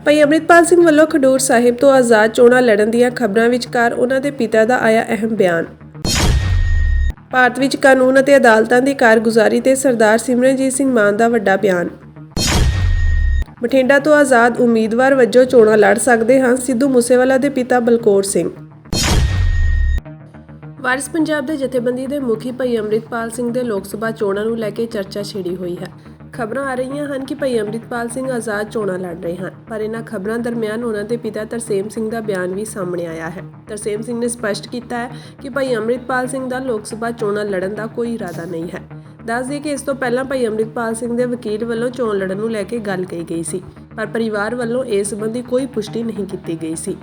ਭਾਈ ਅੰਮ੍ਰਿਤਪਾਲ ਸਿੰਘ ਵੱਲੋਂ ਖਡੂਰ ਸਾਹਿਬ ਤੋਂ ਆਜ਼ਾਦ ਚੋਣਾਂ ਲੜਨ ਦੀਆਂ ਖਬਰਾਂ ਵਿਚਕਾਰ ਉਹਨਾਂ ਦੇ ਪਿਤਾ ਦਾ ਆਇਆ ਅਹਿਮ ਬਿਆਨ। ਭਾਰਤ ਵਿੱਚ ਕਾਨੂੰਨ ਅਤੇ ਅਦਾਲਤਾਂ ਦੀ ਕਾਰਗੁਜ਼ਾਰੀ ਤੇ ਸਰਦਾਰ ਸਿਮਰਨਜੀਤ ਸਿੰਘ ਮਾਨ ਦਾ ਵੱਡਾ ਬਿਆਨ। ਬਠਿੰਡਾ ਤੋਂ ਆਜ਼ਾਦ ਉਮੀਦਵਾਰ ਵਜੋਂ ਚੋਣਾਂ ਲੜ ਸਕਦੇ ਹਾਂ ਸਿੱਧੂ ਮੂਸੇਵਾਲਾ ਦੇ ਪਿਤਾ ਬਲਕੌਰ ਸਿੰਘ। ਵਾਰਿਸ ਪੰਜਾਬ ਦੇ ਜਥੇਬੰਦੀ ਦੇ ਮੁਖੀ ਭਾਈ ਅੰਮ੍ਰਿਤਪਾਲ ਸਿੰਘ ਦੇ ਲੋਕ ਸਭਾ ਚੋਣਾਂ ਨੂੰ ਲੈ ਕੇ ਚਰਚਾ ਛਿੜੀ ਹੋਈ ਹੈ। ਖਬਰਾਂ ਆ ਰਹੀਆਂ ਹਨ ਕਿ ਭਾਈ ਅੰਮ੍ਰਿਤਪਾਲ ਸਿੰਘ ਆਜ਼ਾਦ ਚੋਣਾਂ ਲੜ ਰਹੇ ਹਨ, ਪਰ ਇਹਨਾਂ ਖਬਰਾਂ ਦਰਮਿਆਨ ਉਹਨਾਂ ਦੇ ਪਿਤਾ ਤਰਸੇਮ ਸਿੰਘ ਦਾ ਬਿਆਨ ਵੀ ਸਾਹਮਣੇ ਆਇਆ ਹੈ। ਤਰਸੇਮ ਸਿੰਘ ਨੇ ਸਪਸ਼ਟ ਕੀਤਾ ਹੈ ਕਿ ਭਾਈ ਅੰਮ੍ਰਿਤਪਾਲ ਸਿੰਘ ਦਾ ਲੋਕ ਸਭਾ ਚੋਣਾਂ ਲੜਨ ਦਾ ਕੋਈ ਇਰਾਦਾ ਨਹੀਂ ਹੈ। ਦੱਸ ਦਈਏ ਕਿ ਇਸ ਤੋਂ ਪਹਿਲਾਂ ਭਾਈ ਅੰਮ੍ਰਿਤਪਾਲ ਸਿੰਘ ਦੇ ਵਕੀਲ ਵੱਲੋਂ ਚੋਣ ਲੜਨ ਨੂੰ ਲੈ ਕੇ ਗੱਲ ਕਹੀ ਗਈ ਸੀ, ਪਰ ਪਰਿਵਾਰ ਵੱਲੋਂ ਇਸ ਸੰਬੰਧੀ ਕੋਈ ਪੁਸ਼ਟੀ ਨਹੀਂ ਕੀਤੀ ਗਈ ਸੀ।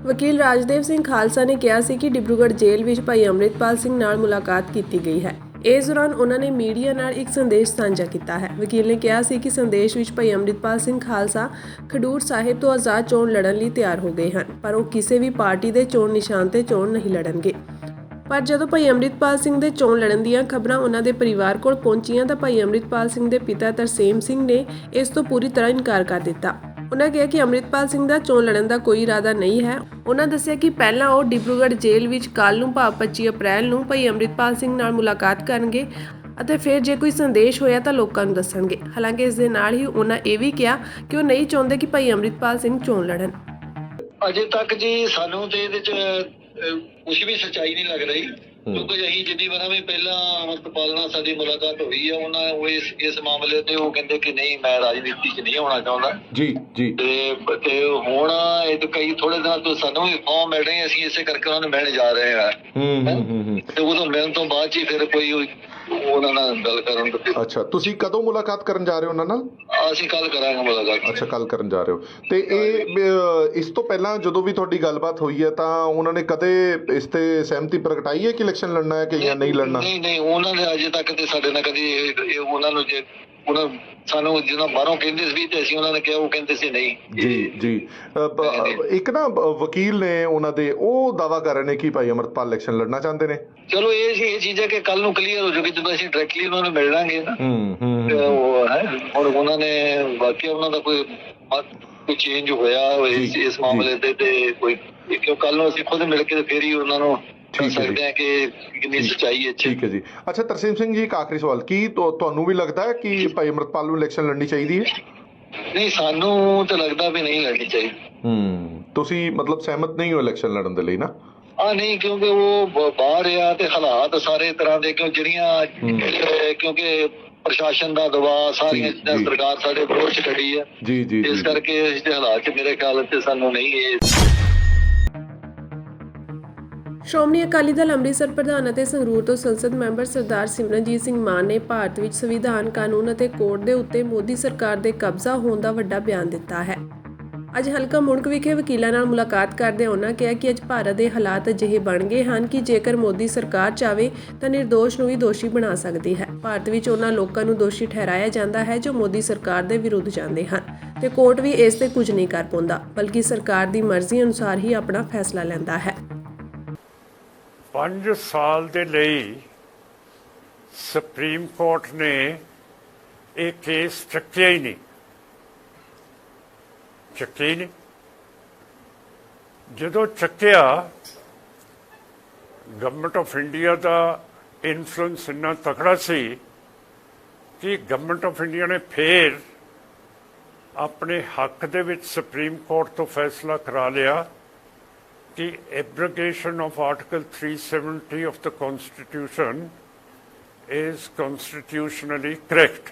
ਵਕੀਲ ਰਾਜਦੇਵ ਸਿੰਘ ਖਾਲਸਾ ਨੇ ਕਿਹਾ ਸੀ ਕਿ ਡਿਬਰੂਗੜ੍ਹ ਜੇਲ੍ਹ ਵਿੱਚ ਭਾਈ ਅੰਮ੍ਰਿਤਪਾਲ ਸਿੰਘ ਨਾਲ ਮੁਲਾਕਾਤ ਕੀਤੀ ਗਈ ਹੈ। ਇਸ ਦੌਰਾਨ ਉਹਨਾਂ ਨੇ ਮੀਡੀਆ ਨਾਲ ਇੱਕ ਸੰਦੇਸ਼ ਸਾਂਝਾ ਕੀਤਾ ਹੈ। ਵਕੀਲ ਨੇ ਕਿਹਾ ਸੀ ਕਿ ਸੰਦੇਸ਼ ਵਿੱਚ ਭਾਈ ਅੰਮ੍ਰਿਤਪਾਲ ਸਿੰਘ ਖਾਲਸਾ ਖਡੂਰ ਸਾਹਿਬ ਤੋਂ ਆਜ਼ਾਦ ਚੋਣ ਲੜਨ ਲਈ ਤਿਆਰ ਹੋ ਗਏ ਹਨ, ਪਰ ਉਹ ਕਿਸੇ ਵੀ ਪਾਰਟੀ ਦੇ ਚੋਣ ਨਿਸ਼ਾਨ ਤੇ ਚੋਣ ਨਹੀਂ ਲੜਨਗੇ। ਪਰ ਜਦੋਂ ਭਾਈ ਅੰਮ੍ਰਿਤਪਾਲ ਸਿੰਘ ਦੇ ਚੋਣ ਲੜਨ ਦੀਆਂ ਖਬਰਾਂ ਉਹਨਾਂ ਦੇ ਪਰਿਵਾਰ ਕੋਲ ਪਹੁੰਚੀਆਂ ਤਾਂ ਭਾਈ ਅੰਮ੍ਰਿਤਪਾਲ ਸਿੰਘ ਦੇ ਪਿਤਾ ਤਰਸੇਮ ਸਿੰਘ ਨੇ ਇਸ ਤੋਂ ਪੂਰੀ ਤਰ੍ਹਾਂ ਇਨਕਾਰ ਕਰ ਦਿੱਤਾ। ਉਹਨਾਂ ਕਿਹਾ ਕਿ ਅੰਮ੍ਰਿਤਪਾਲ ਸਿੰਘ ਦਾ ਚੋਣ ਲੜਨ ਦਾ ਕੋਈ ਇਰਾਦਾ ਨਹੀਂ ਹੈ। ਉਹਨਾਂ ਦੱਸਿਆ ਕਿ ਪਹਿਲਾਂ ਉਹ ਡਿਬਰੂਗੜ੍ਹ ਜੇਲ੍ਹ ਵਿੱਚ ਕੱਲ੍ਹ ਨੂੰ ਭਾਵ 25 ਅਪ੍ਰੈਲ ਨੂੰ ਭਾਈ ਅੰਮ੍ਰਿਤਪਾਲ ਸਿੰਘ ਨਾਲ ਮੁਲਾਕਾਤ ਕਰਨਗੇ ਅਤੇ ਫਿਰ ਜੇ ਕੋਈ ਸੰਦੇਸ਼ ਹੋਇਆ ਤਾਂ ਲੋਕਾਂ ਨੂੰ ਦੱਸਣਗੇ। ਹਾਲਾਂਕਿ ਇਸ ਦੇ ਨਾਲ ਹੀ ਉਹਨਾਂ ਇਹ ਵੀ ਕਿਹਾ ਕਿ ਉਹ ਨਹੀਂ ਚਾਹੁੰਦੇ ਕਿ ਭਾਈ ਅੰਮ੍ਰਿਤਪਾਲ ਸਿੰਘ ਚੋਣ ਲੜਨ। ਅਜੇ ਤੱਕ ਜੀ ਸਾਨੂੰ ਤੇ ਇਹਦੇ ਚ ਕੁਝ ਵੀ ਸੱਚਾਈ ਨਹੀਂ ਲੱਗ ਰਹੀ, ਕਿਉਂਕਿ ਅਸੀਂ ਜਿੰਨੀ ਵਾਰਾਂ ਵੀ ਪਹਿਲਾਂ ਅੰਮ੍ਰਿਤਪਾਲ ਨਾਲ ਸਾਡੀ ਮੁਲਾਕਾਤ ਹੋਈ ਆ, ਉਹਨਾਂ ਉਹ ਇਸ ਮਾਮਲੇ ਤੇ ਉਹ ਕਹਿੰਦੇ ਕਿ ਨਹੀਂ ਮੈਂ ਰਾਜਨੀਤੀ 'ਚ ਨਹੀਂ ਹੋਣਾ ਚਾਹੁੰਦਾ ਜੀ ਜੀ ਤੇ ਹੁਣ ਇਹ ਕਈ ਥੋੜੇ ਦਿਨਾਂ ਤੋਂ ਸਾਨੂੰ ਵੀ ਫਾਰਮ ਮਿਲ ਰਹੇ, ਅਸੀਂ ਇਸੇ ਕਰਕੇ ਉਹਨਾਂ ਨੂੰ ਮਿਲਣ ਜਾ ਰਹੇ ਹਾਂ ਤੇ ਉਦੋਂ ਮਿਲਣ ਤੋਂ ਬਾਅਦ ਹੀ ਫਿਰ ਕੋਈ ਉਹਨਾਂ ਨਾਲ ਗੱਲ ਕਰਨ। ਅੱਛਾ, ਤੁਸੀਂ ਕਦੋਂ ਮੁਲਾਕਾਤ ਕਰਨ ਜਾ ਰਹੇ ਹੋ ਉਹਨਾਂ ਨਾਲ? ਅਸੀਂ ਕੱਲ ਕਰਾਂਗੇ ਮੁਲਾਕਾਤ। ਅੱਛਾ, ਕੱਲ ਕਰਨ ਜਾ ਰਹੇ ਹੋ। ਤੇ ਇਹ ਇਸ ਤੋਂ ਪਹਿਲਾਂ ਜਦੋਂ ਵੀ ਤੁਹਾਡੀ ਗੱਲਬਾਤ ਹੋਈ ਹੈ ਤਾਂ ਉਹਨਾਂ ਨੇ ਕਦੇ ਇਸ ਤੇ ਸਹਿਮਤੀ ਪ੍ਰਗਟਾਈ ਹੈ ਕਿ ਇਲੈਕਸ਼ਨ ਲੜਨਾ ਹੈ ਕਿ ਜਾਂ ਨਹੀਂ ਲੜਨਾ? ਨਹੀਂ, ਉਹਨਾਂ ਨੇ ਅਜੇ ਤੱਕ ਤੇ ਸਾਡੇ ਨਾਲ ਕਦੀ ਉਹਨਾਂ ਨੂੰ ਜੇ ਉਹਨਾਂ ਸਾਨੂੰ ਜਦੋਂ ਬਾਹਰੋਂ ਕਹਿੰਦੇ ਸੀ ਤੇ ਅਸੀਂ ਉਹਨਾਂ ਨੇ ਕਿਹਾ, ਉਹ ਕਹਿੰਦੇ ਸੀ ਨਹੀਂ। ਜੀ ਇੱਕ ਨਾ ਵਕੀਲ ਨੇ ਉਹਨਾਂ ਦੇ ਉਹ ਦਾਅਵਾ ਕਰ ਰਹੇ ਨੇ ਕਿ ਭਾਈ ਅੰਮ੍ਰਿਤਪਾਲ ਇਲੈਕਸ਼ਨ ਲੜਨਾ ਚਾਹੁੰਦੇ ਨੇ। ਚਲੋ ਇਹ ਚੀਜ਼ਾਂ ਕਿ ਕੱਲ ਨੂੰ ਕਲੀਅਰ ਹੋ ਜਾਊਗੀ ਜਦੋਂ ਅਸੀਂ ਡਾਇਰੈਕਟਲੀ ਉਹਨਾਂ ਨੂੰ ਮਿਲ ਲਾਂਗੇ ਨਾ। ਹੁਣ ਉਹਨਾਂ ਨੇ ਬਾਕੀ ਉਹਨਾਂ ਦਾ ਕੋਈ ਚੇਂਜ ਹੋਇਆ ਇਸ ਮਾਮਲੇ ਤੇ ਕੋਈ, ਕਿਉਂ ਕੱਲ ਨੂੰ ਅਸੀਂ ਖੁਦ ਮਿਲ ਕੇ ਫਿਰ ਹੀ ਉਹਨਾਂ ਨੂੰ ਸਕਦੇ ਹਾਂ ਕਿ ਕਿੰਨੀ ਸੱਚਾਈ ਹੈ। ਠੀਕ ਹੈ ਜੀ। ਅੱਛਾ ਤਰਸੇਮ ਸਿੰਘ ਜੀ, ਇੱਕ ਆਖਰੀ ਸਵਾਲ, ਕੀ ਤੁਹਾਨੂੰ ਵੀ ਲੱਗਦਾ ਹੈ ਕਿ ਭਾਈ ਅੰਮ੍ਰਿਤਪਾਲ ਨੂੰ ਇਲੈਕਸ਼ਨ ਲੜਨੀ ਚਾਹੀਦੀ ਹੈ? ਨਹੀਂ, ਸਾਨੂੰ ਤਾਂ ਲੱਗਦਾ ਵੀ ਨਹੀਂ ਲੜਨੀ ਚਾਹੀਦੀ। ਤੁਸੀਂ ਮਤਲਬ ਸਹਿਮਤ ਨਹੀਂ ਹੋ ਇਲੈਕਸ਼ਨ ਲੜਨ ਦੇ ਲਈ ਨਾ? ਨਹੀਂ, ਕਿਉਂਕਿ ਉਹ ਬਾਹਰ ਆ ਤੇ ਹਾਲਾਤ ਸਾਰੇ ਤਰ੍ਹਾਂ ਦੇ, ਕਿਉਂਕਿ ਪ੍ਰਸ਼ਾਸਨ ਦਾ ਦਬਾਅ, ਸਾਰੀਆਂ ਚੀਜ਼ਾਂ ਸਰਕਾਰ ਸਾਡੇ ਵਿਰੋਧ 'ਚ ਖੜੀ ਹੈ ਜੀ। ਇਸ ਕਰਕੇ ਇਸ ਦੇ ਹਾਲਾਤ 'ਚ ਮੇਰੇ ਖਿਆਲ ਤੇ ਸਾਨੂੰ ਨਹੀਂ ਇਹ। ਸ਼੍ਰੋਮਣੀ ਅਕਾਲੀ ਦਲ ਅੰਮ੍ਰਿਤਸਰ ਪ੍ਰਧਾਨ ਅਤੇ ਸੰਗਰੂਰ ਤੋਂ ਸੰਸਦ ਮੈਂਬਰ ਸਰਦਾਰ ਸਿਮਰਨਜੀਤ ਸਿੰਘ ਮਾਨ ਨੇ ਭਾਰਤ ਵਿੱਚ ਸੰਵਿਧਾਨ, ਕਾਨੂੰਨ ਅਤੇ ਕੋਰਟ ਦੇ ਉੱਤੇ ਮੋਦੀ ਸਰਕਾਰ ਦੇ ਕਬਜ਼ਾ ਹੋਣ ਦਾ ਵੱਡਾ ਬਿਆਨ ਦਿੱਤਾ ਹੈ। ਅੱਜ ਹਲਕਾ ਮੁਣਕ ਵਿਖੇ ਵਕੀਲਾਂ ਨਾਲ ਮੁਲਾਕਾਤ ਕਰਦੇ ਉਹਨਾਂ ਕਿਹਾ ਕਿ ਅੱਜ ਭਾਰਤ ਦੇ ਹਾਲਾਤ ਅਜਿਹੇ ਬਣ ਗਏ ਹਨ ਕਿ ਜੇਕਰ ਮੋਦੀ ਸਰਕਾਰ ਚਾਹੇ ਤਾਂ ਨਿਰਦੋਸ਼ ਨੂੰ ਵੀ ਦੋਸ਼ੀ ਬਣਾ ਸਕਦੀ ਹੈ। ਭਾਰਤ ਵਿੱਚ ਉਹਨਾਂ ਲੋਕਾਂ ਨੂੰ ਦੋਸ਼ੀ ਠਹਿਰਾਇਆ ਜਾਂਦਾ ਹੈ ਜੋ ਮੋਦੀ ਸਰਕਾਰ ਦੇ ਵਿਰੁੱਧ ਜਾਂਦੇ ਹਨ ਤੇ ਕੋਰਟ ਵੀ ਇਸ ਤੇ ਕੁਝ ਨਹੀਂ ਕਰ ਪਾਉਂਦਾ, ਬਲਕਿ ਸਰਕਾਰ ਦੀ ਮਰਜ਼ੀ ਅਨੁਸਾਰ ਹੀ ਆਪਣਾ ਫੈਸਲਾ ਲੈਂਦਾ ਹੈ। 5 ਸਾਲ ਦੇ ਲਈ ਸੁਪਰੀਮ ਕੋਰਟ ਨੇ ਇਹ ਕੇਸ ਚੱਕਿਆ ਹੀ ਨਹੀਂ। ਜਦੋਂ ਚੱਕਿਆ, government of India the influence ਇੰਨਾ ਤਕੜਾ ਸੀ ਕਿ ਗਵਰਨਮੈਂਟ ਆਫ ਇੰਡੀਆ ਨੇ ਫਿਰ ਆਪਣੇ ਹੱਕ ਦੇ ਵਿੱਚ ਸੁਪਰੀਮ ਕੋਰਟ ਤੋਂ ਫੈਸਲਾ ਕਰਾ ਲਿਆ ਕਿ abrogation of article 370 of the constitution is constitutionally correct.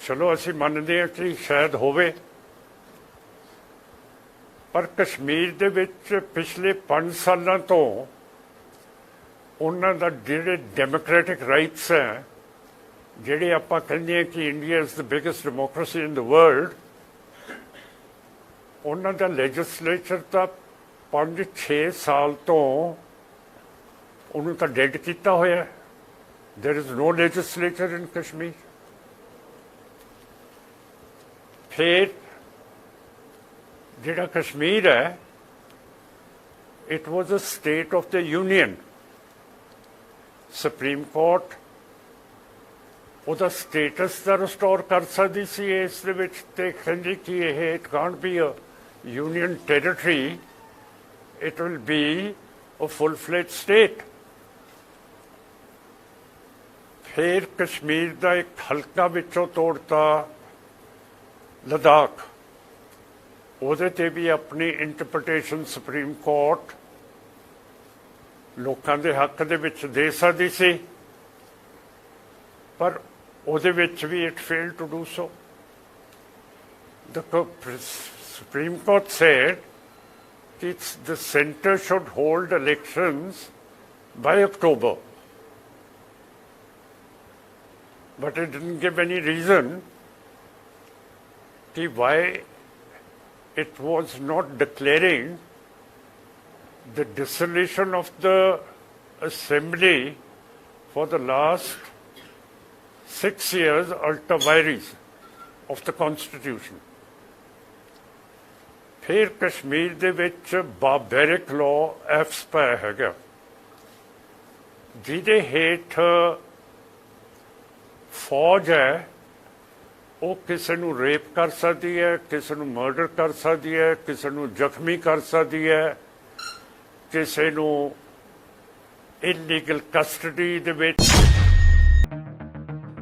ਚਲੋ ਅਸੀਂ ਮੰਨਦੇ ਹਾਂ ਕਿ ਸ਼ਾਇਦ ਹੋਵੇ, ਪਰ ਕਸ਼ਮੀਰ ਦੇ ਵਿੱਚ ਪਿਛਲੇ 5 ਸਾਲਾਂ ਤੋਂ ਉਹਨਾਂ ਦਾ ਜਿਹੜੇ ਡੈਮੋਕ੍ਰੈਟਿਕ ਰਾਈਟਸ ਹੈ, ਜਿਹੜੇ ਆਪਾਂ ਕਹਿੰਦੇ ਹਾਂ ਕਿ India is the biggest democracy in the world, ਉਹਨਾਂ ਦਾ ਲੈਜਿਸਲੇਚਰ ਤਾਂ 5-6 ਸਾਲ ਤੋਂ ਉਹਨੂੰ ਤਾਂ ਡੈਡ ਕੀਤਾ ਹੋਇਆ। There is no legislature in Kashmir. ਫਿਰ ਜਿਹੜਾ ਕਸ਼ਮੀਰ ਹੈ, it was a state of the union. Supreme court ਉਹਦਾ ਸਟੇਟਸ ਦਾ ਰਿਸਟੋਰ ਕਰ ਸਕਦੀ ਸੀ ਇਸ ਦੇ ਵਿੱਚ, ਤੇ ਕਹਿੰਦੀ ਕਿ ਇਹ it can't be a union territory, it will be a full fledged state. ਫਿਰ ਕਸ਼ਮੀਰ ਦਾ ਇੱਕ ਹਲਕਾ ਵਿੱਚੋਂ ਤੋੜਤਾ ਲਦਾਖ, ਉਹਦੇ ਤੇ ਵੀ ਆਪਣੀ ਇੰਟਰਪ੍ਰੀਟੇਸ਼ਨ ਸੁਪਰੀਮ ਕੋਰਟ ਲੋਕਾਂ ਦੇ ਹੱਕ ਦੇ ਵਿੱਚ ਦੇ ਸਕਦੀ ਸੀ, ਪਰ ਉਹਦੇ ਵਿੱਚ ਵੀ it failed to do so. The Supreme Court said that the center should hold elections by October, but it didn't give any reason why it was not declaring the dissolution of the assembly for the last 6 years ultra vires of the constitution। ਫਿਰ ਕਸ਼ਮੀਰ ਦੇ ਵਿੱਚ ਬਾਰਬੈਰਿਕ law acts ਪਾਇਆ ਹੈਗਾ, ਜਿਹਦੇ ਹੇਠ ਫੌਜ ਹੈ ਉਹ ਕਿਸੇ ਨੂੰ ਰੇਪ ਕਰ ਸਕਦੀ ਹੈ, ਕਿਸੇ ਨੂੰ ਮਰਡਰ ਕਰ ਸਕਦੀ ਹੈ, ਕਿਸੇ ਨੂੰ ਜ਼ਖਮੀ ਕਰ ਸਕਦੀ ਹੈ, ਕਿਸੇ ਨੂੰ ਇਲੀਗਲ ਕਸਟਡੀ ਦੇ ਵਿੱਚ।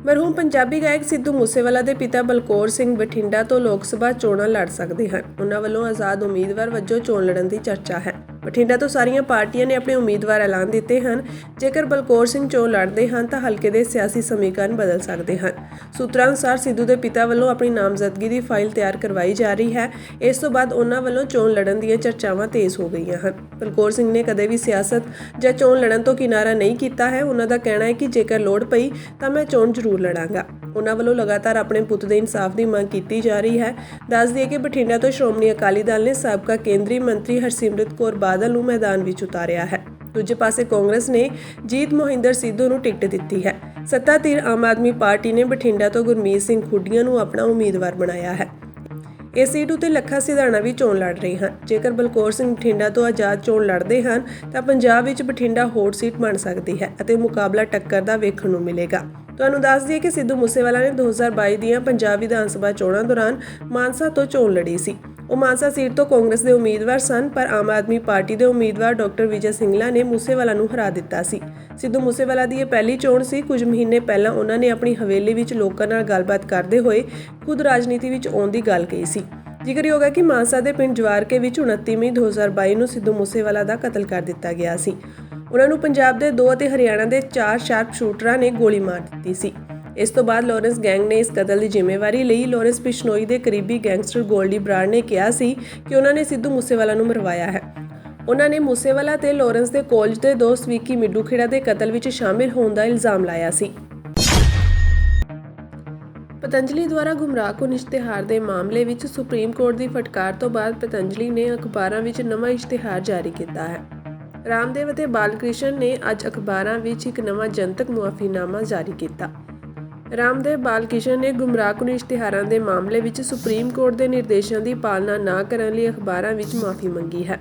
ਮਰਹੂਮ ਪੰਜਾਬੀ ਗਾਇਕ ਸਿੱਧੂ ਮੂਸੇਵਾਲਾ ਦੇ ਪਿਤਾ ਬਲਕੌਰ ਸਿੰਘ ਬਠਿੰਡਾ ਤੋਂ ਲੋਕ ਸਭਾ ਚੋਣਾਂ ਲੜ ਸਕਦੇ ਹਨ। ਉਹਨਾਂ ਵੱਲੋਂ ਆਜ਼ਾਦ ਉਮੀਦਵਾਰ ਵਜੋਂ ਚੋਣ ਲੜਨ ਦੀ ਚਰਚਾ ਹੈ। ਬਠਿੰਡਾ ਤੋਂ ਸਾਰੀਆਂ ਪਾਰਟੀਆਂ ਨੇ ਆਪਣੇ ਉਮੀਦਵਾਰ ਐਲਾਨ ਦਿੱਤੇ ਹਨ। ਜੇਕਰ ਬਲਕੌਰ ਸਿੰਘ ਚੋਣ ਲੜਦੇ ਹਨ ਤਾਂ ਹਲਕੇ ਦੇ ਸਿਆਸੀ ਸਮੀਕਰਨ ਬਦਲ ਸਕਦੇ ਹਨ। ਸੂਤਰਾਂ ਅਨੁਸਾਰ ਸਿੱਧੂ ਦੇ ਪਿਤਾ ਵੱਲੋਂ ਆਪਣੀ ਨਾਮਜ਼ਦਗੀ ਦੀ ਫਾਈਲ ਤਿਆਰ ਕਰਵਾਈ ਜਾ ਰਹੀ ਹੈ। ਇਸ ਤੋਂ ਬਾਅਦ ਉਹਨਾਂ ਵੱਲੋਂ ਚੋਣ ਲੜਨ ਦੀਆਂ ਚਰਚਾਵਾਂ ਤੇਜ਼ ਹੋ ਗਈਆਂ ਹਨ। ਬਲਕੌਰ ਸਿੰਘ ਨੇ ਕਦੇ ਵੀ ਸਿਆਸਤ ਜਾਂ ਚੋਣ ਲੜਨ ਤੋਂ ਕਿਨਾਰਾ ਨਹੀਂ ਕੀਤਾ ਹੈ। ਉਹਨਾਂ ਦਾ ਕਹਿਣਾ ਹੈ ਕਿ ਜੇਕਰ ਲੋੜ ਪਈ ਤਾਂ ਮੈਂ ਚੋਣ ਜ਼ਰੂਰ ਲੜਾਂਗਾ। ਉਹਨਾਂ ਵੱਲੋਂ ਲਗਾਤਾਰ ਆਪਣੇ ਪੁੱਤ ਦੇ ਇਨਸਾਫ ਦੀ ਮੰਗ ਕੀਤੀ ਜਾ ਰਹੀ ਹੈ। ਦੱਸ ਦਈਏ ਕਿ ਬਠਿੰਡਾ ਤੋਂ ਸ਼੍ਰੋਮਣੀ ਅਕਾਲੀ ਦਲ ਨੇ ਸਾਬਕਾ ਕੇਂਦਰੀ ਮੰਤਰੀ ਹਰਸਿਮਰਤ ਕੌਰ ਬਾਦਲ ਨੂੰ ਮੈਦਾਨ ਵਿੱਚ ਉਤਾਰਿਆ ਹੈ। ਦੂਜੇ ਪਾਸੇ ਕਾਂਗਰਸ ਨੇ ਜੀਤ ਮੋਹਿੰਦਰ ਸਿੱਧੂ ਨੂੰ ਟਿਕਟ ਦਿੱਤੀ ਹੈ। ਸੱਤਾ ਧਿਰ ਆਮ ਆਦਮੀ ਪਾਰਟੀ ਨੇ ਬਠਿੰਡਾ ਤੋਂ ਗੁਰਮੀਤ ਸਿੰਘ ਖੁੱਡੀਆਂ ਨੂੰ ਆਪਣਾ ਉਮੀਦਵਾਰ ਬਣਾਇਆ ਹੈ। ਇਸ ਸੀਟ ਉਤੇ ਲੱਖਾ ਸਿਧਾਣਾ ਵੀ ਚੋਣ ਲੜ ਰਹੇ ਹਨ। ਜੇਕਰ ਬਲਕੌਰ ਸਿੰਘ ਬਠਿੰਡਾ ਤੋਂ ਆਜ਼ਾਦ ਚੋਣ ਲੜਦੇ ਹਨ ਤਾਂ ਪੰਜਾਬ ਵਿੱਚ ਬਠਿੰਡਾ ਹੌਟ ਸੀਟ ਬਣ ਸਕਦੀ ਹੈ ਅਤੇ ਮੁਕਾਬਲਾ ਟੱਕਰ ਦਾ ਵੇਖਣ ਨੂੰ ਮਿਲੇਗਾ। ਤੁਹਾਨੂੰ ਦੱਸ ਦਈਏ ਕਿ ਸਿੱਧੂ ਮੂਸੇਵਾਲਾ ਨੇ 2022 ਦੀਆਂ ਪੰਜਾਬ ਵਿਧਾਨ ਸਭਾ ਚੋਣਾਂ ਦੌਰਾਨ ਮਾਨਸਾ ਤੋਂ ਚੋਣ ਲੜੀ ਸੀ। ਉਹ ਮਾਨਸਾ ਸੀਟ ਤੋਂ ਕਾਂਗਰਸ ਦੇ ਉਮੀਦਵਾਰ ਸਨ, ਪਰ ਆਮ ਆਦਮੀ ਪਾਰਟੀ ਦੇ ਉਮੀਦਵਾਰ ਡਾਕਟਰ ਵਿਜੇ ਸਿੰਗਲਾ ਨੇ ਮੂਸੇਵਾਲਾ ਨੂੰ ਹਰਾ ਦਿੱਤਾ ਸੀ। ਸਿੱਧੂ ਮੂਸੇਵਾਲਾ ਦੀ ਇਹ ਪਹਿਲੀ ਚੋਣ ਸੀ। ਕੁਝ ਮਹੀਨੇ ਪਹਿਲਾਂ ਉਹਨਾਂ ਨੇ ਆਪਣੀ ਹਵੇਲੀ ਵਿੱਚ ਲੋਕਾਂ ਨਾਲ ਗੱਲਬਾਤ ਕਰਦੇ ਹੋਏ ਖੁਦ ਰਾਜਨੀਤੀ ਵਿੱਚ ਆਉਣ ਦੀ ਗੱਲ ਕਹੀ ਸੀ। ਜ਼ਿਕਰਯੋਗ ਹੈ ਕਿ ਮਾਨਸਾ ਦੇ ਪਿੰਡ ਜਵਾਰਕੇ ਵਿੱਚ 29 ਮਈ 2022 ਨੂੰ ਸਿੱਧੂ ਮੂਸੇਵਾਲਾ ਦਾ ਕਤਲ ਕਰ ਦਿੱਤਾ ਗਿਆ ਸੀ। ਉਹਨਾਂ ਨੂੰ ਪੰਜਾਬ ਦੇ 2 ਅਤੇ ਹਰਿਆਣਾ ਦੇ 4 ਸ਼ਾਰਪ ਸ਼ੂਟਰਾਂ ਨੇ ਗੋਲੀ ਮਾਰ ਦਿੱਤੀ ਸੀ। ਇਸ ਤੋਂ ਬਾਅਦ ਲਾਰੈਂਸ ਗੈਂਗ ਨੇ ਇਸ ਕਤਲ ਦੀ ਜ਼ਿੰਮੇਵਾਰੀ ਲਈ। ਲਾਰੈਂਸ ਬਿਸ਼ਨੋਈ ਦੇ ਕਰੀਬੀ ਗੈਂਗਸਟਰ ਗੋਲਡੀ ਬਰਾੜ ਨੇ ਕਿਹਾ ਸੀ ਕਿ ਉਹਨਾਂ ਨੇ ਸਿੱਧੂ ਮੂਸੇਵਾਲਾ ਨੂੰ ਮਰਵਾਇਆ ਹੈ। ਉਹਨਾਂ ਨੇ ਮੂਸੇਵਾਲਾ ਤੇ ਲਾਰੈਂਸ ਦੇ ਕਾਲਜ ਦੇ ਦੋਸਤ ਵਿੱਕੀ ਮਿੱਡੂਖੇੜਾ ਦੇ ਕਤਲ ਵਿੱਚ ਸ਼ਾਮਿਲ ਹੋਣ ਦਾ ਇਲਜ਼ਾਮ ਲਾਇਆ ਸੀ। ਪਤੰਜਲੀ ਦੁਆਰਾ ਗੁੰਮਰਾਹਕੁਨ ਇਸ਼ਤਿਹਾਰ ਦੇ ਮਾਮਲੇ ਵਿੱਚ ਸੁਪਰੀਮ ਕੋਰਟ ਦੀ ਫਟਕਾਰ ਤੋਂ ਬਾਅਦ ਪਤੰਜਲੀ ਨੇ ਅਖਬਾਰਾਂ ਵਿੱਚ ਨਵਾਂ ਇਸ਼ਤਿਹਾਰ ਜਾਰੀ ਕੀਤਾ ਹੈ। ਰਾਮਦੇਵ ਅਤੇ ਬਾਲਕ੍ਰਿਸ਼ਨ ਨੇ ਅੱਜ ਅਖਬਾਰਾਂ ਵਿੱਚ ਇੱਕ ਨਵਾਂ ਜਨਤਕ ਮੁਆਫੀਨਾਮਾ ਜਾਰੀ ਕੀਤਾ। ਰਾਮਦੇਵ ਬਾਲਕ੍ਰਿਸ਼ਨ ਨੇ ਗੁੰਮਰਾਹਕੁਨ ਇਸ਼ਤਿਹਾਰਾਂ ਦੇ ਮਾਮਲੇ ਵਿੱਚ ਸੁਪਰੀਮ ਕੋਰਟ ਦੇ ਨਿਰਦੇਸ਼ਾਂ ਦੀ ਪਾਲਣਾ ਨਾ ਕਰਨ ਲਈ ਅਖਬਾਰਾਂ ਵਿੱਚ ਮੁਆਫੀ ਮੰਗੀ ਹੈ।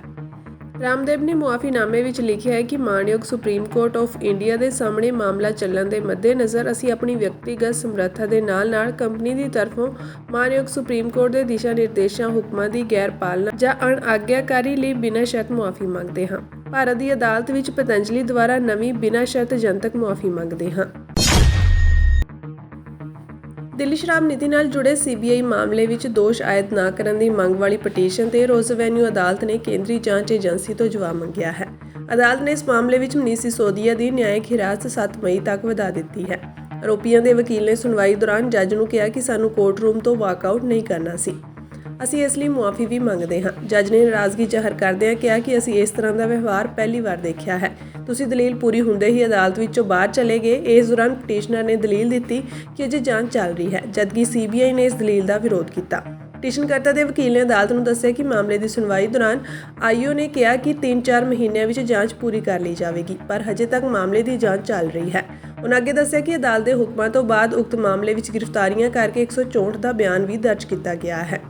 ਰਾਮਦੇਵ ਨੇ ਮੁਆਫੀਨਾਮੇ ਵਿੱਚ ਲਿਖਿਆ ਹੈ ਕਿ ਮਾਣਯੋਗ ਸੁਪਰੀਮ ਕੋਰਟ ਆਫ ਇੰਡੀਆ ਦੇ ਸਾਹਮਣੇ ਮਾਮਲਾ ਚੱਲਣ ਦੇ ਮੱਦੇਨਜ਼ਰ ਅਸੀਂ ਆਪਣੀ ਵਿਅਕਤੀਗਤ ਸਮਰੱਥਾ ਦੇ ਨਾਲ-ਨਾਲ ਕੰਪਨੀ ਦੀ ਤਰਫੋਂ ਮਾਣਯੋਗ ਸੁਪਰੀਮ ਕੋਰਟ ਦੇ ਦਿਸ਼ਾ ਨਿਰਦੇਸ਼ਾਂ ਹੁਕਮਾਂ ਦੀ ਗੈਰ ਪਾਲਣਾ ਜਾਂ ਅਣਆਗਿਆਕਾਰੀ ਲਈ ਬਿਨਾਂ ਸ਼ਰਤ ਮੁਆਫੀ ਮੰਗਦੇ ਹਾਂ। ਭਾਰਤ ਦੀ ਅਦਾਲਤ ਵਿੱਚ ਪਤੰਜਲੀ ਦੁਆਰਾ ਨਵੀਂ ਬਿਨਾਂ ਸ਼ਰਤ ਜਨਤਕ ਮੁਆਫੀ ਮੰਗਦੇ ਹਾਂ। ਦਿੱਲੀ ਸ਼ਰਾਬ ਨੀਤੀ ਨਾਲ ਜੁੜੇ ਸੀਬੀਆਈ ਮਾਮਲੇ ਵਿੱਚ ਦੋਸ਼ ਆਇਦ ਨਾ ਕਰਨ ਦੀ ਮੰਗ ਵਾਲੀ ਪਟੀਸ਼ਨ ਤੇ ਰੋਜ਼ ਐਵੇਨਿਊ ਅਦਾਲਤ ਨੇ ਕੇਂਦਰੀ ਜਾਂਚ ਏਜੰਸੀ ਤੋਂ ਜਵਾਬ ਮੰਗਿਆ ਹੈ। ਅਦਾਲਤ ਨੇ ਇਸ ਮਾਮਲੇ ਵਿੱਚ ਮਨੀਸ਼ ਸਿਸੋਦੀਆ ਦੀ ਨਿਆਇਕ ਹਿਰਾਸਤ 7 ਮਈ ਤੱਕ ਵਧਾ ਦਿੱਤੀ ਹੈ। ਆਰੋਪੀਆਂ ਦੇ ਵਕੀਲ ਨੇ ਸੁਣਵਾਈ ਦੌਰਾਨ ਜੱਜ ਨੂੰ ਕਿਹਾ ਕਿ ਸਾਨੂੰ ਕੋਰਟ ਰੂਮ ਤੋਂ ਵਾਕਆਊਟ ਨਹੀਂ ਕਰਨਾ ਸੀ। ਅਸੀਂ ਇਸ ਲਈ ਮੁਆਫੀ ਵੀ ਮੰਗਦੇ ਹਾਂ। ਜੱਜ ਨੇ ਨਾਰਾਜ਼ਗੀ ਜ਼ਾਹਰ ਕਰਦਿਆਂ ਕਿਹਾ ਕਿ ਅਸੀਂ ਇਸ ਤਰ੍ਹਾਂ ਦਾ ਵਿਵਹਾਰ ਪਹਿਲੀ ਵਾਰ ਦੇਖਿਆ ਹੈ। ਤੁਸੀਂ ਦਲੀਲ ਪੂਰੀ ਹੁੰਦੇ ਹੀ ਅਦਾਲਤ ਵਿੱਚੋਂ ਬਾਹਰ ਚਲੇ ਗਏ। ਇਸ ਦੌਰਾਨ ਪਟੀਸ਼ਨਰ ਨੇ ਦਲੀਲ ਦਿੱਤੀ ਕਿ ਅਜੇ ਜਾਂਚ ਚੱਲ ਰਹੀ ਹੈ, ਜਦਕਿ ਸੀਬੀਆਈ ਨੇ ਇਸ ਦਲੀਲ ਦਾ ਵਿਰੋਧ ਕੀਤਾ। ਪਟੀਸ਼ਨਕਰਤਾ ਦੇ ਵਕੀਲ ਨੇ ਅਦਾਲਤ ਨੂੰ ਦੱਸਿਆ ਕਿ ਮਾਮਲੇ ਦੀ ਸੁਣਵਾਈ ਦੌਰਾਨ ਆਈਓ ਨੇ ਕਿਹਾ ਕਿ 3-4 ਮਹੀਨਿਆਂ ਵਿੱਚ ਜਾਂਚ ਪੂਰੀ ਕਰ ਲਈ ਜਾਵੇਗੀ, ਪਰ ਹਜੇ ਤੱਕ ਮਾਮਲੇ ਦੀ ਜਾਂਚ ਚੱਲ ਰਹੀ ਹੈ। ਉਹਨਾਂ ਅੱਗੇ ਦੱਸਿਆ ਕਿ ਅਦਾਲਤ ਦੇ ਹੁਕਮਾਂ ਤੋਂ ਬਾਅਦ ਉਕਤ ਮਾਮਲੇ ਵਿੱਚ ਗ੍ਰਿਫਤਾਰੀਆਂ ਕਰਕੇ 164 ਦਾ ਬਿਆਨ ਵੀ ਦਰਜ ਕੀਤਾ ਗਿਆ ਹੈ।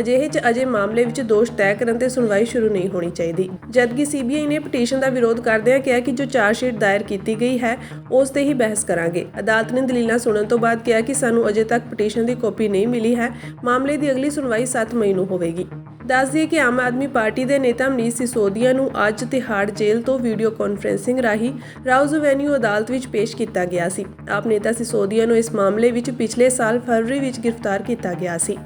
ਅਜਿਹੇ 'ਚ ਅਜੇ ਮਾਮਲੇ ਵਿੱਚ ਦੋਸ਼ ਤੈਅ ਕਰਨ ਤੇ ਸੁਣਵਾਈ ਸ਼ੁਰੂ ਨਹੀਂ ਹੋਣੀ ਚਾਹੀਦੀ। ਜਦਕਿ ਸੀਬੀਆਈ ਨੇ ਪਟੀਸ਼ਨ ਦਾ ਵਿਰੋਧ ਕਰਦਿਆਂ ਕਿਹਾ ਕਿ ਜੋ ਚਾਰਜਸ਼ੀਟ ਦਾਇਰ ਕੀਤੀ ਗਈ ਹੈ ਉਸ ਤੇ ਹੀ ਬਹਿਸ ਕਰਾਂਗੇ। ਅਦਾਲਤ ਨੇ ਦਲੀਲਾਂ ਸੁਣਨ ਤੋਂ ਬਾਅਦ ਕਿਹਾ ਕਿ ਸਾਨੂੰ ਅਜੇ ਤੱਕ ਪਟੀਸ਼ਨ ਦੀ ਕਾਪੀ ਨਹੀਂ ਮਿਲੀ ਹੈ। ਮਾਮਲੇ ਦੀ ਅਗਲੀ ਸੁਣਵਾਈ 7 ਮਈ ਨੂੰ ਹੋਵੇਗੀ। ਦੱਸ ਦਈਏ ਕਿ ਆਮ ਆਦਮੀ ਪਾਰਟੀ ਦੇ ਨੇਤਾ ਮਨੀਸ਼ ਸਿਸੋਦੀਆ ਨੂੰ ਅੱਜ ਤਿਹਾੜ ਜੇਲ੍ਹ ਤੋਂ ਵੀਡੀਓ ਕਾਨਫਰੰਸਿੰਗ ਰਾਹੀਂ ਰਾਉਜ਼ ਐਵੇਨਿਊ ਅਦਾਲਤ ਵਿੱਚ ਪੇਸ਼ ਕੀਤਾ ਗਿਆ ਸੀ। ਆਪ ਨੇਤਾ ਸਿਸੋਦੀਆ ਨੂੰ ਇਸ ਮਾਮਲੇ ਵਿੱਚ ਪਿਛਲੇ ਸਾਲ ਫਰਵਰੀ ਵਿੱਚ ਗ੍ਰਿਫਤਾਰ ਕੀਤਾ ਗਿਆ ਸੀ।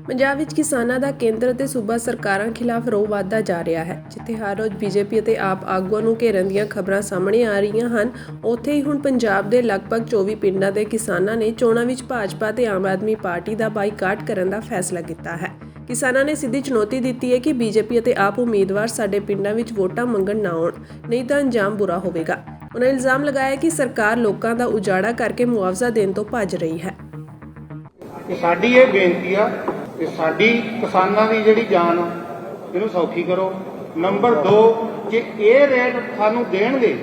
ਪੰਜਾਬ ਵਿੱਚ ਕਿਸਾਨਾਂ ਦਾ ਕੇਂਦਰ ਅਤੇ ਸੂਬਾ ਸਰਕਾਰਾਂ ਖਿਲਾਫ ਰੋਹ ਵਧਦਾ ਜਾ ਰਿਹਾ ਹੈ। ਜਿੱਥੇ ਹਰ ਰੋਜ਼ ਬੀਜੇਪੀ ਅਤੇ ਆਪ ਆਗੂਆਂ ਨੂੰ ਘੇਰਨ ਦੀਆਂ ਖਬਰਾਂ ਸਾਹਮਣੇ ਆ ਰਹੀਆਂ ਹਨ, ਉੱਥੇ ਹੀ ਹੁਣ ਪੰਜਾਬ ਦੇ ਲਗਭਗ 24 ਪਿੰਡਾਂ ਦੇ ਕਿਸਾਨਾਂ ਨੇ ਚੋਣਾਂ ਵਿੱਚ ਭਾਜਪਾ ਤੇ ਆਮ ਆਦਮੀ ਪਾਰਟੀ ਦਾ ਬਾਈਕਾਟ ਕਰਨ ਦਾ ਫੈਸਲਾ ਕੀਤਾ ਹੈ। ਕਿਸਾਨਾਂ ਨੇ ਸਿੱਧੀ ਚੁਣੌਤੀ ਦਿੱਤੀ ਹੈ ਕਿ ਬੀਜੇਪੀ ਅਤੇ ਆਪ ਉਮੀਦਵਾਰ ਸਾਡੇ ਪਿੰਡਾਂ ਵਿੱਚ ਵੋਟਾਂ ਮੰਗਣ ਨਾ ਆਉਣ, ਨਹੀਂ ਤਾਂ ਅੰਜਾਮ ਬੁਰਾ ਹੋਵੇਗਾ। ਉਹਨਾਂ ਇਲਜ਼ਾਮ ਲਗਾਇਆ ਕਿ ਸਰਕਾਰ ਲੋਕਾਂ ਦਾ ਉਜਾੜਾ ਕਰਕੇ ਮੁਆਵਜ਼ਾ ਦੇਣ ਤੋਂ ਭੱਜ ਰਹੀ ਹੈ। ਸਾਡੀ ਇਹ ਬੇਨਤੀ ਆ ਕਿ ਸਾਡੀ ਕਿਸਾਨਾਂ ਦੀ ਜਿਹੜੀ ਜਾਨ ਆ ਇਹਨੂੰ ਸੌਖੀ ਕਰੋ। ਨੰਬਰ 2, ਜੇ ਇਹ ਰੇਟ ਸਾਨੂੰ ਦੇਣਗੇ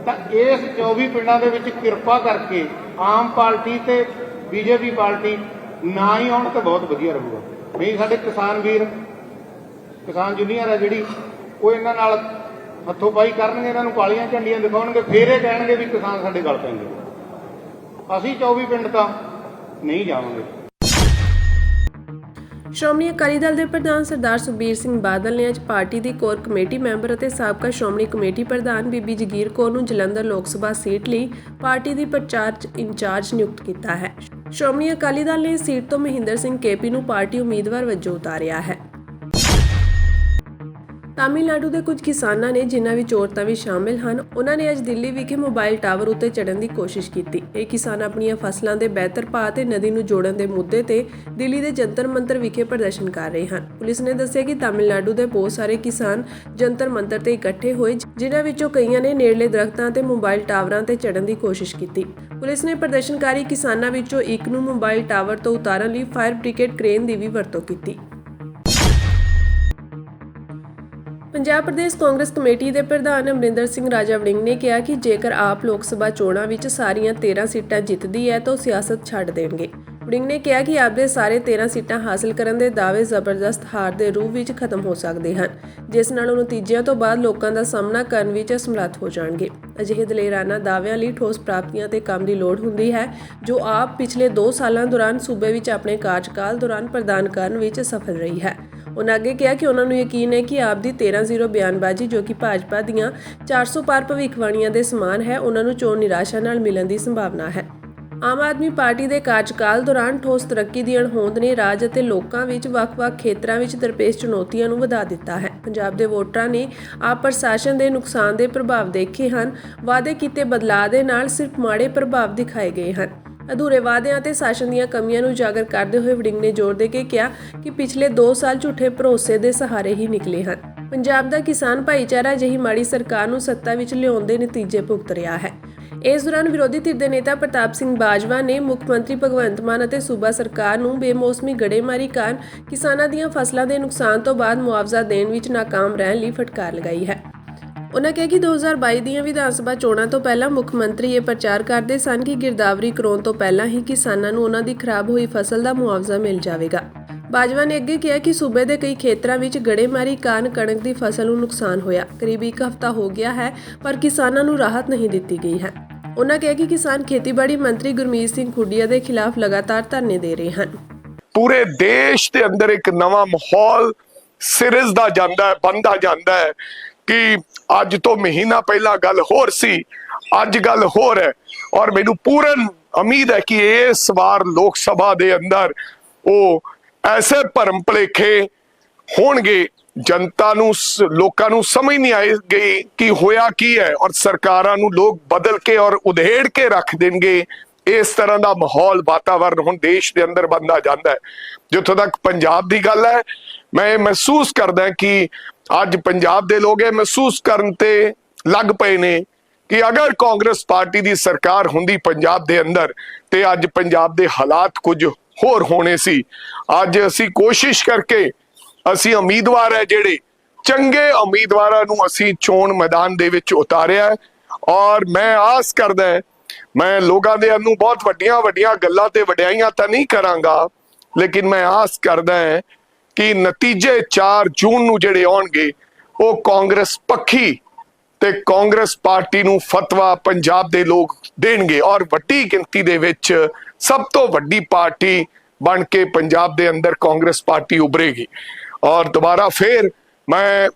ਤਾਂ ਇਸ 24 ਪਿੰਡਾਂ ਦੇ ਵਿੱਚ ਕਿਰਪਾ ਕਰਕੇ ਆਮ ਪਾਰਟੀ ਤੇ ਬੀਜੇਪੀ ਪਾਰਟੀ ਨਾ ਹੀ ਆਉਣ ਤਾਂ ਬਹੁਤ ਵਧੀਆ ਰਹੂਗਾ। ਨਹੀਂ, ਸਾਡੇ ਕਿਸਾਨ ਵੀਰ, ਕਿਸਾਨ ਯੂਨੀਅਨ ਆ ਜਿਹੜੀ, ਉਹ ਇਹਨਾਂ ਨਾਲ ਹੱਥੋਂ ਪਾਈ ਕਰਨਗੇ, ਇਹਨਾਂ ਨੂੰ ਕਾਲੀਆਂ ਝੰਡੀਆਂ ਦਿਖਾਉਣਗੇ, ਫਿਰ ਇਹ ਕਹਿਣਗੇ ਵੀ ਕਿਸਾਨ ਸਾਡੇ ਗਲ ਪੈਂਦੇ। ਅਸੀਂ 24 ਪਿੰਡ ਤਾਂ ਨਹੀਂ ਜਾਵਾਂਗੇ। ਸ਼੍ਰੋਮਣੀ ਅਕਾਲੀ ਦਲ ਦੇ ਪ੍ਰਧਾਨ ਸਰਦਾਰ ਸੁਖਬੀਰ ਸਿੰਘ ਬਾਦਲ ਨੇ ਅੱਜ ਪਾਰਟੀ ਦੀ ਕੋਰ ਕਮੇਟੀ ਮੈਂਬਰ ਅਤੇ ਸਾਬਕਾ ਸ਼੍ਰੋਮਣੀ ਕਮੇਟੀ ਪ੍ਰਧਾਨ ਬੀਬੀ ਜਗੀਰ ਕੌਰ ਨੂੰ ਜਲੰਧਰ ਲੋਕ ਸਭਾ ਸੀਟ ਲਈ ਪਾਰਟੀ ਦੀ ਪ੍ਰਚਾਰ ਇੰਚਾਰਜ ਨਿਯੁਕਤ ਕੀਤਾ ਹੈ। ਸ਼੍ਰੋਮਣੀ ਅਕਾਲੀ ਦਲ ਨੇ ਇਸ ਸੀਟ ਤੋਂ ਮਹਿੰਦਰ ਸਿੰਘ ਕੇਪੀ ਨੂੰ ਪਾਰਟੀ ਉਮੀਦਵਾਰ ਵਜੋਂ ਉਤਾਰਿਆ ਹੈ। ਤਾਮਿਲਨਾਡੂ ਦੇ ਕੁਝ ਕਿਸਾਨਾਂ ਨੇ, ਜਿਨ੍ਹਾਂ ਵਿੱਚ ਔਰਤਾਂ ਵੀ ਸ਼ਾਮਿਲ ਹਨ, ਉਹਨਾਂ ਨੇ ਅੱਜ ਦਿੱਲੀ ਵਿਖੇ ਮੋਬਾਈਲ ਟਾਵਰ ਉੱਤੇ ਚੜ੍ਹਨ ਦੀ ਕੋਸ਼ਿਸ਼ ਕੀਤੀ। ਇਹ ਕਿਸਾਨ ਆਪਣੀਆਂ ਫਸਲਾਂ ਦੇ ਬਿਹਤਰ ਭਾਅ ਤੇ ਨਦੀ ਨੂੰ ਜੋੜਨ ਦੇ ਮੁੱਦੇ ਤੇ ਦਿੱਲੀ ਦੇ ਜੰਤਰ ਮੰਤਰ ਵਿਖੇ ਪ੍ਰਦਰਸ਼ਨ ਕਰ ਰਹੇ ਹਨ। ਪੁਲਿਸ ਨੇ ਦੱਸਿਆ ਕਿ ਤਾਮਿਲਨਾਡੂ ਦੇ ਬਹੁਤ ਸਾਰੇ ਕਿਸਾਨ ਜੰਤਰ ਮੰਤਰ ਤੇ ਇਕੱਠੇ ਹੋਏ, ਜਿਨ੍ਹਾਂ ਵਿੱਚੋਂ ਕਈਆਂ ਨੇ ਨੇੜਲੇ ਦਰਖਤਾਂ ਤੇ ਮੋਬਾਈਲ ਟਾਵਰਾਂ ਤੇ ਚੜ੍ਹਨ ਦੀ ਕੋਸ਼ਿਸ਼ ਕੀਤੀ। ਪੁਲਿਸ ਨੇ ਪ੍ਰਦਰਸ਼ਨਕਾਰੀ ਕਿਸਾਨਾਂ ਵਿੱਚੋਂ ਇੱਕ ਨੂੰ ਮੋਬਾਈਲ ਟਾਵਰ ਤੋਂ ਉਤਾਰਨ ਲਈ ਫਾਇਰ ਬ੍ਰਿਗੇਡ ਕ੍ਰੇਨ ਦੀ ਵੀ ਵਰਤੋਂ ਕੀਤੀ। ਪੰਜਾਬ ਪ੍ਰਦੇਸ਼ ਕਾਂਗਰਸ ਕਮੇਟੀ ਦੇ ਪ੍ਰਧਾਨ ਅਮਰਿੰਦਰ ਸਿੰਘ ਰਾਜਾ ਵੜਿੰਗ ਨੇ ਕਿਹਾ ਕਿ ਜੇਕਰ ਆਪ ਲੋਕ ਸਭਾ ਚੋਣਾਂ ਵਿੱਚ ਸਾਰੀਆਂ 13 ਸੀਟਾਂ ਜਿੱਤਦੀ ਹੈ ਤਾਂ ਉਹ ਸਿਆਸਤ ਛੱਡ ਦੇਣਗੇ। ਵੜਿੰਗ ਨੇ ਕਿਹਾ ਕਿ ਆਪ ਦੇ ਸਾਰੇ 13 ਸੀਟਾਂ ਹਾਸਲ ਕਰਨ ਦੇ ਦਾਅਵੇ ਜ਼ਬਰਦਸਤ ਹਾਰ ਦੇ ਰੂਪ ਵਿੱਚ ਖਤਮ ਹੋ ਸਕਦੇ ਹਨ, ਜਿਸ ਨਾਲ ਉਹ ਨਤੀਜਿਆਂ ਤੋਂ ਬਾਅਦ ਲੋਕਾਂ ਦਾ ਸਾਹਮਣਾ ਕਰਨ ਵਿੱਚ ਅਸਮਰੱਥ ਹੋ ਜਾਣਗੇ। ਅਜਿਹੇ ਦਲੇਰਾਨਾ ਦਾਅਵਿਆਂ ਲਈ ਠੋਸ ਪ੍ਰਾਪਤੀਆਂ ਤੇ ਕੰਮ ਦੀ ਲੋੜ ਹੁੰਦੀ ਹੈ, ਜੋ ਆਪ ਪਿਛਲੇ 2 ਸਾਲਾਂ ਦੌਰਾਨ ਸੂਬੇ ਵਿੱਚ ਆਪਣੇ ਕਾਰਜਕਾਲ ਦੌਰਾਨ ਪ੍ਰਦਾਨ ਕਰਨ ਵਿੱਚ ਸਫਲ ਰਹੀ ਹੈ। ਉਹਨਾਂ ਅੱਗੇ ਕਿਹਾ ਕਿ ਉਹਨਾਂ ਨੂੰ ਯਕੀਨ ਹੈ ਕਿ ਆਪ ਦੀ 13-0 ਬਿਆਨਬਾਜ਼ੀ, ਜੋ ਕਿ ਭਾਜਪਾ ਦੀਆਂ 400 ਪਾਰ ਭਵਿੱਖਬਾਣੀਆਂ ਦੇ ਸਮਾਨ ਹੈ, ਉਹਨਾਂ ਨੂੰ ਚੋਣ ਨਿਰਾਸ਼ਾ ਨਾਲ ਮਿਲਣ ਦੀ ਸੰਭਾਵਨਾ ਹੈ। ਆਮ ਆਦਮੀ ਪਾਰਟੀ ਦੇ ਕਾਰਜਕਾਲ ਦੌਰਾਨ ਠੋਸ ਤਰੱਕੀ ਦੀ ਅਣਹੋਂਦ ਨੇ ਰਾਜ ਅਤੇ ਲੋਕਾਂ ਵਿੱਚ ਵੱਖ-ਵੱਖ ਖੇਤਰਾਂ ਵਿੱਚ ਦਰਪੇਸ਼ ਚੁਣੌਤੀਆਂ ਨੂੰ ਵਧਾ ਦਿੱਤਾ ਹੈ। ਪੰਜਾਬ ਦੇ ਵੋਟਰਾਂ ਨੇ ਆਪ ਪ੍ਰਸ਼ਾਸਨ ਦੇ ਨੁਕਸਾਨ ਦੇ ਪ੍ਰਭਾਵ ਦੇਖੇ ਹਨ। ਵਾਅਦੇ ਕੀਤੇ ਬਦਲਾਅ ਦੇ ਨਾਲ ਸਿਰਫ ਮਾੜੇ ਪ੍ਰਭਾਵ ਦਿਖਾਏ ਗਏ ਹਨ। ਅਧੂਰੇ ਵਾਅਦਿਆਂ ਤੇ ਸ਼ਾਸਨ ਦੀਆਂ ਕਮੀਆਂ ਨੂੰ ਉਜਾਗਰ ਕਰਦੇ ਹੋਏ ਵੜਿੰਗ ਨੇ ਜ਼ੋਰ ਦੇ ਕੇ ਕਿਹਾ ਕਿ ਪਿਛਲੇ 2 ਸਾਲ ਝੂਠੇ ਭਰੋਸੇ ਦੇ ਸਹਾਰੇ ਹੀ ਨਿਕਲੇ ਹਨ। ਪੰਜਾਬ ਦਾ ਕਿਸਾਨ ਭਾਈਚਾਰਾ ਅਜਿਹੀ ਮਾੜੀ ਸਰਕਾਰ ਨੂੰ ਸੱਤਾ ਵਿੱਚ ਲਿਆਉਣ ਦੇ ਨਤੀਜੇ ਭੁਗਤ ਰਿਹਾ ਹੈ। ਇਸ ਦੌਰਾਨ ਵਿਰੋਧੀ ਧਿਰ ਦੇ ਨੇਤਾ ਪ੍ਰਤਾਪ ਸਿੰਘ ਬਾਜਵਾ ਨੇ ਮੁੱਖ ਮੰਤਰੀ ਭਗਵੰਤ ਮਾਨ ਅਤੇ ਸੂਬਾ ਸਰਕਾਰ ਨੂੰ ਬੇਮੌਸਮੀ ਗੜੇਮਾਰੀ ਕਾਰਨ ਕਿਸਾਨਾਂ ਦੀਆਂ ਫਸਲਾਂ ਦੇ ਨੁਕਸਾਨ ਤੋਂ ਬਾਅਦ ਮੁਆਵਜ਼ਾ ਦੇਣ ਵਿੱਚ ਨਾਕਾਮ ਰਹਿਣ ਲਈ ਫਟਕਾਰ ਲਗਾਈ ਹੈ। ਉਹਨਾਂ ਕਿਹਾ ਕਿ 2022 ਦੀਆਂ ਵਿਧਾਨ ਸਭਾ ਚੋਣਾਂ ਤੋਂ ਪਹਿਲਾਂ ਮੁੱਖ ਮੰਤਰੀ ਇਹ ਪ੍ਰਚਾਰ ਕਰਦੇ ਸਨ ਕਿ ਗਿਰਦਾਵਰੀ ਕਰਾਉਣ ਤੋਂ ਪਹਿਲਾਂ ਹੀ ਕਿਸਾਨਾਂ ਨੂੰ ਉਹਨਾਂ ਦੀ ਖਰਾਬ ਹੋਈ ਫਸਲ ਦਾ ਮੁਆਵਜ਼ਾ ਮਿਲ ਜਾਵੇਗਾ। ਬਾਜਵਾ ਨੇ ਅੱਗੇ ਕਿਹਾ ਕਿ ਸੂਬੇ ਦੇ ਕਈ ਖੇਤਰਾਂ ਵਿੱਚ ਗੜੇਮਾਰੀ ਕਾਰਨ ਕਣਕ ਦੀ ਫਸਲ ਨੂੰ ਨੁਕਸਾਨ ਹੋਇਆ। ਕਰੀਬ 1 ਹਫ਼ਤਾ ਹੋ ਗਿਆ ਹੈ, ਪਰ ਕਿਸਾਨਾਂ ਨੂੰ ਰਾਹਤ ਨਹੀਂ ਦਿੱਤੀ ਗਈ ਹੈ। ਉਹਨਾਂ ਕਿਹਾ ਕਿ ਕਿਸਾਨ ਖੇਤੀਬਾੜੀ ਮੰਤਰੀ ਗੁਰਮੀਤ ਸਿੰਘ ਖੁੱਡੀਆ ਦੇ ਖਿਲਾਫ ਲਗਾਤਾਰ ਧਰਨੇ ਦੇ ਰਹੇ ਹਨ। ਪੂਰੇ ਦੇਸ਼ ਦੇ ਅੰਦਰ ਇੱਕ ਨਵਾਂ ਮਾਹੌਲ ਸਿਰਜਦਾ ਜਾਂਦਾ ਹੈ, ਬਣਦਾ ਜਾਂਦਾ ਹੈ ਕਿ ਅੱਜ ਤੋਂ ਮਹੀਨਾ ਪਹਿਲਾਂ ਗੱਲ ਹੋਰ ਸੀ, ਅੱਜ ਗੱਲ ਹੋਰ ਹੈ। ਔਰ ਮੈਨੂੰ ਪੂਰਨ ਉਮੀਦ ਹੈ ਕਿ ਇਸ ਵਾਰ ਲੋਕ ਸਭਾ ਦੇ ਅੰਦਰ ਉਹ ਐਸੇ ਭਰਮ ਭੁਲੇਖੇ ਹੋਣਗੇ, ਜਨਤਾ ਨੂੰ, ਲੋਕਾਂ ਨੂੰ ਸਮਝ ਨਹੀਂ ਆਏਗੀ ਕਿ ਹੋਇਆ ਕੀ ਹੈ, ਔਰ ਸਰਕਾਰਾਂ ਨੂੰ ਲੋਕ ਬਦਲ ਕੇ ਔਰ ਉਧੇੜ ਕੇ ਰੱਖ ਦੇਣਗੇ। ਇਸ ਤਰ੍ਹਾਂ ਦਾ ਮਾਹੌਲ, ਵਾਤਾਵਰਨ ਹੁਣ ਦੇਸ਼ ਦੇ ਅੰਦਰ ਬਣਦਾ ਜਾਂਦਾ ਹੈ। ਜਿੱਥੋਂ ਤੱਕ ਪੰਜਾਬ ਦੀ ਗੱਲ ਹੈ, ਮੈਂ ਮਹਿਸੂਸ ਕਰਦਾ ਕਿ ਅੱਜ ਪੰਜਾਬ ਦੇ ਲੋਕ ਇਹ ਮਹਿਸੂਸ ਕਰਨ ਤੇ ਲੱਗ ਪਏ ਨੇ ਕਿ ਅਗਰ ਕਾਂਗਰਸ ਪਾਰਟੀ ਦੀ ਸਰਕਾਰ ਹੁੰਦੀ ਪੰਜਾਬ ਦੇ ਅੰਦਰ ਤੇ ਅੱਜ ਪੰਜਾਬ ਦੇ ਹਾਲਾਤ ਕੁਝ ਹੋਰ ਹੋਣੇ ਸੀ। ਅੱਜ ਅਸੀਂ ਕੋਸ਼ਿਸ਼ ਕਰਕੇ ਅਸੀਂ ਉਮੀਦਵਾਰ ਹੈ ਜਿਹੜੇ ਚੰਗੇ ਉਮੀਦਵਾਰਾਂ ਨੂੰ ਅਸੀਂ ਚੋਣ ਮੈਦਾਨ ਦੇ ਵਿੱਚ ਉਤਾਰਿਆ ਔਰ ਮੈਂ ਆਸ ਕਰਦਾ, ਮੈਂ ਲੋਕਾਂ ਦੇ ਨੂੰ ਬਹੁਤ ਵੱਡੀਆਂ ਗੱਲਾਂ ਤੇ ਵਡਿਆਈਆਂ ਤਾਂ ਨਹੀਂ ਕਰਾਂਗਾ, ਲੇਕਿਨ ਮੈਂ ਆਸ ਕਰਦਾ ਹਾਂ ਕਿ ਨਤੀਜੇ 4 ਜੂਨ ਨੂੰ ਜਿਹੜੇ ਆਉਣਗੇ ਉਹ ਕਾਂਗਰਸ ਪੱਖੀ ਤੇ ਕਾਂਗਰਸ ਪਾਰਟੀ ਨੂੰ ਫਤਵਾ ਪੰਜਾਬ ਦੇ ਲੋਕ ਦੇਣਗੇ ਔਰ ਵੱਡੀ ਗਿਣਤੀ ਦੇ ਵਿੱਚ ਸਭ ਤੋਂ ਵੱਡੀ ਪਾਰਟੀ ਬਣ ਕੇ ਪੰਜਾਬ ਦੇ ਅੰਦਰ ਕਾਂਗਰਸ ਪਾਰਟੀ ਉਭਰੇਗੀ। ਔਰ ਦੁਬਾਰਾ ਫੇਰ ਮੈਂ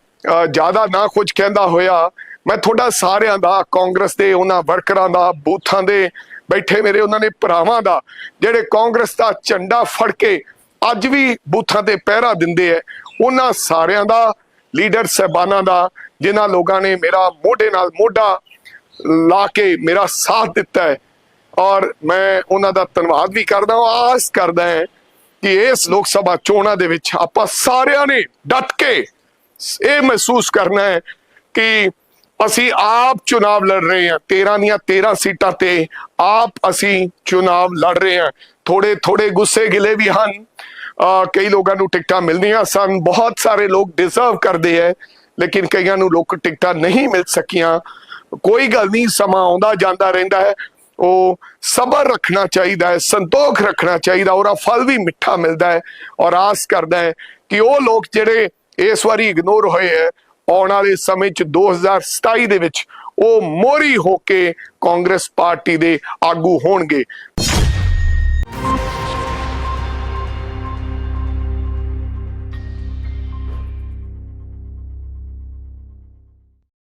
ਜ਼ਿਆਦਾ ਨਾ ਕੁਝ ਕਹਿੰਦਾ ਹੋਇਆ, ਮੈਂ ਤੁਹਾਡਾ ਸਾਰਿਆਂ ਦਾ, ਕਾਂਗਰਸ ਦੇ ਉਹਨਾਂ ਵਰਕਰਾਂ ਦਾ, ਬੂਥਾਂ ਦੇ ਬੈਠੇ ਮੇਰੇ ਉਹਨਾਂ ਨੇ ਭਰਾਵਾਂ ਦਾ, ਜਿਹੜੇ ਕਾਂਗਰਸ ਦਾ ਝੰਡਾ ਫੜ ਕੇ ਅੱਜ ਵੀ ਬੂਥਾਂ ਤੇ ਪਹਿਰਾ ਦਿੰਦੇ ਹੈ, ਉਹਨਾਂ ਸਾਰਿਆਂ ਦਾ, ਲੀਡਰ ਸਾਹਿਬਾਨਾਂ ਦਾ, ਜਿਨ੍ਹਾਂ ਲੋਕਾਂ ਨੇ ਮੇਰਾ ਮੋਢੇ ਨਾਲ ਮੋਢਾ ਲਾ ਕੇ ਮੇਰਾ ਸਾਥ ਦਿੱਤਾ ਹੈ ਔਰ ਮੈਂ ਉਹਨਾਂ ਦਾ ਧੰਨਵਾਦ ਵੀ ਕਰਦਾ ਹਾਂ। ਆਸ ਕਰਦਾ ਹਾਂ ਕਿ ਇਸ ਲੋਕ ਸਭਾ ਚੋਣਾਂ ਦੇ ਵਿੱਚ ਆਪਾਂ ਸਾਰਿਆਂ ਨੇ ਡਟ ਕੇ ਇਹ ਮਹਿਸੂਸ ਕਰਨਾ ਹੈ ਕਿ ਅਸੀਂ ਆਪ ਚੁਣਾਵ ਲੜ ਰਹੇ ਹਾਂ। 13 ਦੀਆਂ 13 ਸੀਟਾਂ ਤੇ ਆਪ ਅਸੀਂ ਚੁਣਾਵ ਲੜ ਰਹੇ ਹਾਂ। ਥੋੜੇ ਗੁੱਸੇ ਗਿਲੇ ਵੀ ਹਨ, ਕਈ ਲੋਕਾਂ ਨੂੰ ਟਿਕਟਾਂ ਮਿਲਦੀਆਂ ਸਨ, ਬਹੁਤ ਸਾਰੇ ਲੋਕ ਡਿਜ਼ਰਵ ਕਰਦੇ ਹੈ, ਲੇਕਿਨ ਕਈਆਂ ਨੂੰ ਲੋਕ ਟਿਕਟਾਂ ਨਹੀਂ ਮਿਲ ਸਕੀਆਂ। ਕੋਈ ਗੱਲ ਨਹੀਂ, ਸਮਾਂ ਆਉਂਦਾ ਜਾਂਦਾ ਰਹਿੰਦਾ ਹੈ। ਉਹ ਸਬਰ ਰੱਖਣਾ ਚਾਹੀਦਾ ਹੈ, ਸੰਤੋਖ ਰੱਖਣਾ ਚਾਹੀਦਾ, ਉਹਦਾ ਫਲ ਵੀ ਮਿੱਠਾ ਮਿਲਦਾ ਹੈ। ਔਰ ਆਸ ਕਰਦਾ ਹੈ ਕਿ ਉਹ ਲੋਕ ਜਿਹੜੇ ਇਸ ਵਾਰੀ ਇਗਨੋਰ ਹੋਏ ਹੈ, ਆਉਣ ਵਾਲੇ ਸਮੇਂ 'ਚ 2027 ਦੇ ਵਿੱਚ ਉਹ ਮੋਹਰੀ ਹੋ ਕੇ ਕਾਂਗਰਸ ਪਾਰਟੀ ਦੇ ਆਗੂ ਹੋਣਗੇ।